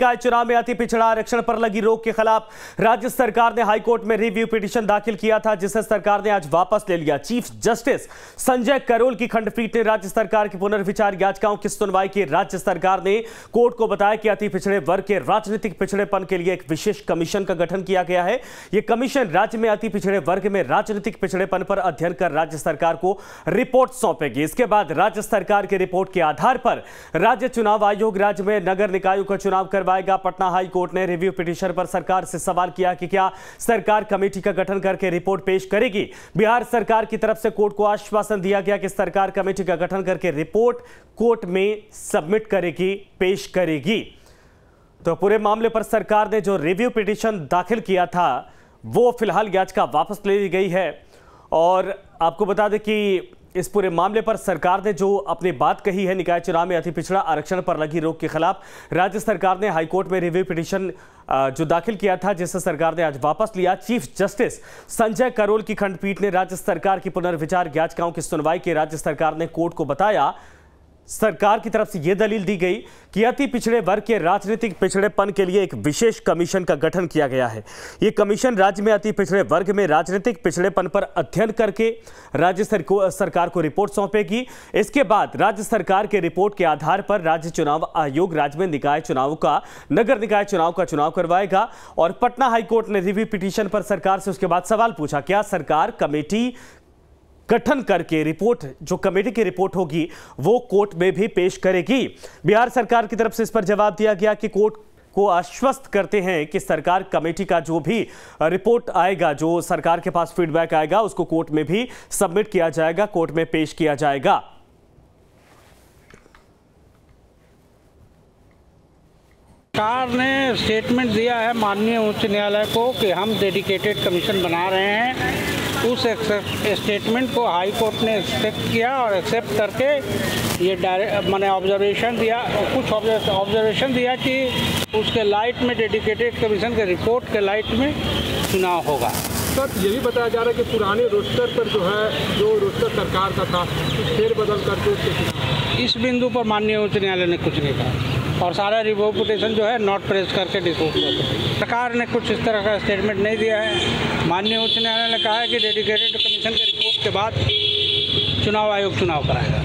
निकाय चुनाव में अति पिछड़ा आरक्षण पर लगी रोक के खिलाफ राज्य सरकार ने हाईकोर्ट में रिव्यू पिटीशन दाखिल किया था, जिसे सरकार ने आज वापस ले लिया। चीफ जस्टिस संजय करोल की खंडपीठ ने राज्य सरकार की पुनर्विचार याचिकाओं की सुनवाई की। राज्य सरकार ने कोर्ट को बताया कि अति पिछड़े वर्ग के राजनीतिक पिछड़ेपन के लिए एक विशेष कमीशन का गठन किया गया है। यह कमीशन राज्य में अति पिछड़े वर्ग में राजनीतिक पिछड़ेपन पर अध्ययन कर राज्य सरकार को रिपोर्ट सौंपेगी। इसके बाद राज्य सरकार की रिपोर्ट के आधार पर राज्य चुनाव आयोग राज्य में नगर निकायों का चुनाव करवाएगा। पटना हाई कोर्ट ने रिव्यू पिटीशन पर सरकार से सवाल किया कि क्या सरकार कमेटी का गठन करके रिपोर्ट पेश करेगी। बिहार सरकार की तरफ से कोर्ट को आश्वासन दिया गया कि सरकार कमेटी का गठन करके रिपोर्ट कोर्ट में सबमिट करेगी, पेश करेगी। तो पूरे मामले पर सरकार ने जो रिव्यू पिटीशन दाखिल किया था वो फिलहाल याचिका वापस ले ली गई है। और आपको बता दें कि इस पूरे मामले पर सरकार ने जो अपनी बात कही है, निकाय चुनाव में अति पिछड़ा आरक्षण पर लगी रोक के खिलाफ राज्य सरकार ने हाईकोर्ट में रिव्यू पिटीशन जो दाखिल किया था, जिसे सरकार ने आज वापस लिया। चीफ जस्टिस संजय करोल की खंडपीठ ने राज्य सरकार की पुनर्विचार याचिकाओं की सुनवाई की। राज्य सरकार ने कोर्ट को बताया, सरकार की तरफ से यह दलील दी गई कि अति पिछड़े वर्ग के राजनीतिक पिछड़ेपन के लिए एक विशेष कमीशन का गठन किया गया है। यह कमीशन राज्य में अति पिछड़े वर्ग में राजनीतिक पिछड़ेपन पर अध्ययन करके राज्य सरकार को रिपोर्ट सौंपेगी। इसके बाद राज्य सरकार के रिपोर्ट के आधार पर राज्य चुनाव आयोग राज्य में निकाय चुनाव का नगर निकाय चुनाव का चुनाव करवाएगा। और पटना हाईकोर्ट ने रिव्यू पिटीशन पर सरकार से उसके बाद सवाल पूछा, क्या सरकार कमेटी गठन करके रिपोर्ट, जो कमेटी की रिपोर्ट होगी वो कोर्ट में भी पेश करेगी। बिहार सरकार की तरफ से इस पर जवाब दिया गया कि कोर्ट को आश्वस्त करते हैं कि सरकार कमेटी का जो भी रिपोर्ट आएगा, जो सरकार के पास फीडबैक आएगा, उसको कोर्ट में भी सबमिट किया जाएगा, कोर्ट में पेश किया जाएगा। सरकार ने स्टेटमेंट दिया है माननीय उच्च न्यायालय को कि हम डेडिकेटेड कमीशन बना रहे हैं। उस स्टेटमेंट को हाई कोर्ट ने एक्सेप्ट किया और एक्सेप्ट करके ये मैंने ऑब्जर्वेशन दिया, कुछ ऑब्जर्वेशन दिया कि उसके लाइट में डेडिकेटेड कमीशन के रिपोर्ट के लाइट में चुनाव होगा। सर, ये भी बताया जा रहा है कि पुराने रोस्टर पर जो है, जो रोस्टर सरकार का था, फेर बदल करके इस बिंदु पर माननीय उच्च न्यायालय ने कुछ नहीं कहा और सारा रिव्यू पिटीशन जो है नॉट प्रेस करके डिस्पोज किया। सरकार ने कुछ इस तरह का स्टेटमेंट नहीं दिया है। माननीय उच्च न्यायालय ने कहा है कि डेडिकेटेड कमीशन के रिपोर्ट के बाद चुनाव आयोग चुनाव कराएगा।